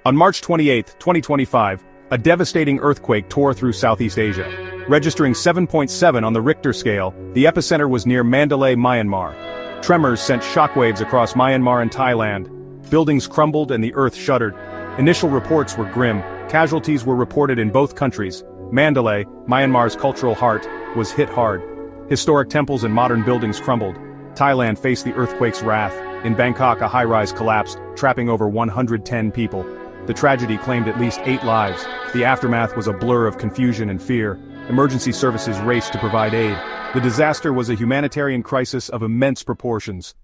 On March 28, 2025, a devastating earthquake tore through Southeast Asia. Registering 7.7 on the Richter scale, the epicenter was near Mandalay, Myanmar. Tremors sent shockwaves across Myanmar and Thailand. Buildings crumbled and the earth shuddered. Initial reports were grim. Casualties were reported in both countries. Mandalay, Myanmar's cultural heart, was hit hard. Historic temples and modern buildings crumbled. Thailand faced the earthquake's wrath. In Bangkok, a high-rise collapsed, trapping over 110 people. The tragedy claimed at least 8 lives. The aftermath was a blur of confusion and fear. Emergency services raced to provide aid. The disaster was a humanitarian crisis of immense proportions.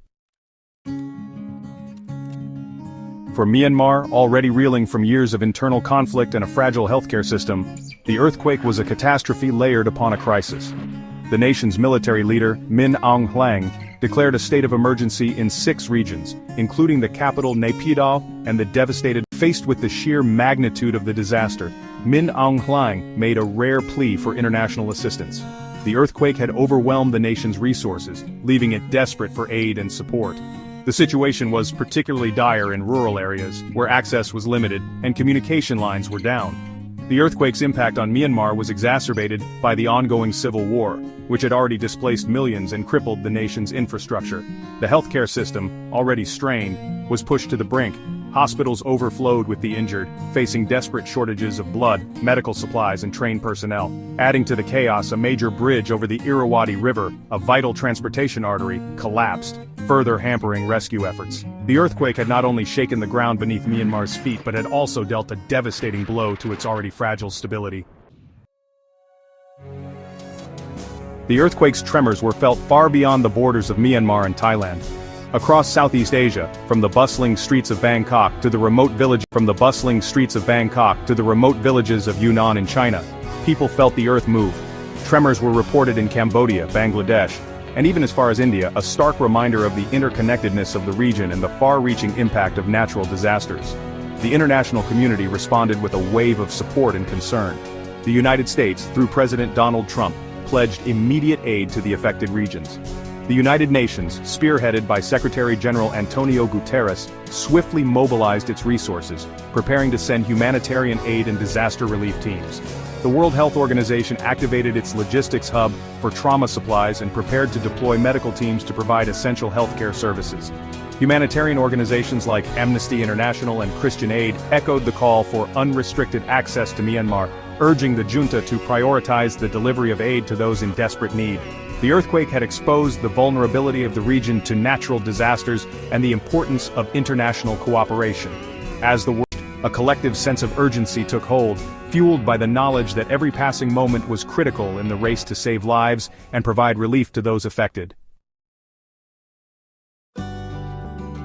For Myanmar, already reeling from years of internal conflict and a fragile healthcare system, the earthquake was a catastrophe layered upon a crisis. The nation's military leader, Min Aung Hlaing, declared a state of emergency in 6 regions, including the capital Naypyidaw and the devastated. Faced with the sheer magnitude of the disaster, Min Aung Hlaing made a rare plea for international assistance. The earthquake had overwhelmed the nation's resources, leaving it desperate for aid and support. The situation was particularly dire in rural areas, where access was limited and communication lines were down. The earthquake's impact on Myanmar was exacerbated by the ongoing civil war, which had already displaced millions and crippled the nation's infrastructure. The healthcare system, already strained, was pushed to the brink. Hospitals overflowed with the injured, facing desperate shortages of blood, medical supplies and trained personnel. Adding to the chaos, a major bridge over the Irrawaddy River, a vital transportation artery, collapsed, further hampering rescue efforts. The earthquake had not only shaken the ground beneath Myanmar's feet but had also dealt a devastating blow to its already fragile stability. The earthquake's tremors were felt far beyond the borders of Myanmar and Thailand. Across Southeast Asia, from the bustling streets of Bangkok to the remote villages of Yunnan in China, people felt the earth move. Tremors were reported in Cambodia, Bangladesh, and even as far as India, a stark reminder of the interconnectedness of the region and the far-reaching impact of natural disasters. The international community responded with a wave of support and concern. The United States, through President Donald Trump, pledged immediate aid to the affected regions. The United Nations, spearheaded by Secretary-General Antonio Guterres, swiftly mobilized its resources, preparing to send humanitarian aid and disaster relief teams. The World Health Organization activated its logistics hub for trauma supplies and prepared to deploy medical teams to provide essential healthcare services. Humanitarian organizations like Amnesty International and Christian Aid echoed the call for unrestricted access to Myanmar, urging the junta to prioritize the delivery of aid to those in desperate need. The earthquake had exposed the vulnerability of the region to natural disasters and the importance of international cooperation. As the world, a collective sense of urgency took hold, fueled by the knowledge that every passing moment was critical in the race to save lives and provide relief to those affected.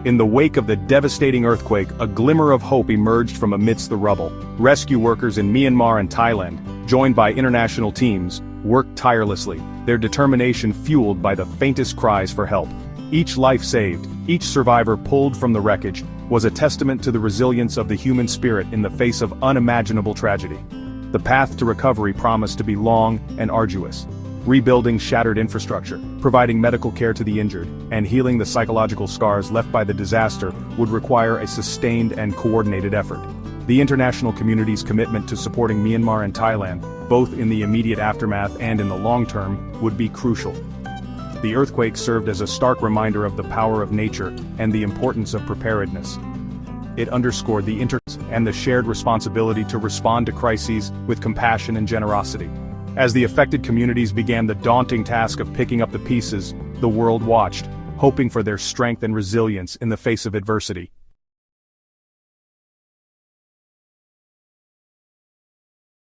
In the wake of the devastating earthquake, a glimmer of hope emerged from amidst the rubble. Rescue workers in Myanmar and Thailand, joined by international teams, worked tirelessly, their determination fueled by the faintest cries for help. Each life saved, each survivor pulled from the wreckage, was a testament to the resilience of the human spirit in the face of unimaginable tragedy. The path to recovery promised to be long and arduous. Rebuilding shattered infrastructure, providing medical care to the injured, and healing the psychological scars left by the disaster would require a sustained and coordinated effort. The international community's commitment to supporting Myanmar and Thailand, both in the immediate aftermath and in the long term, would be crucial. The earthquake served as a stark reminder of the power of nature and the importance of preparedness. It underscored the and the shared responsibility to respond to crises with compassion and generosity. As the affected communities began the daunting task of picking up the pieces, the world watched, hoping for their strength and resilience in the face of adversity.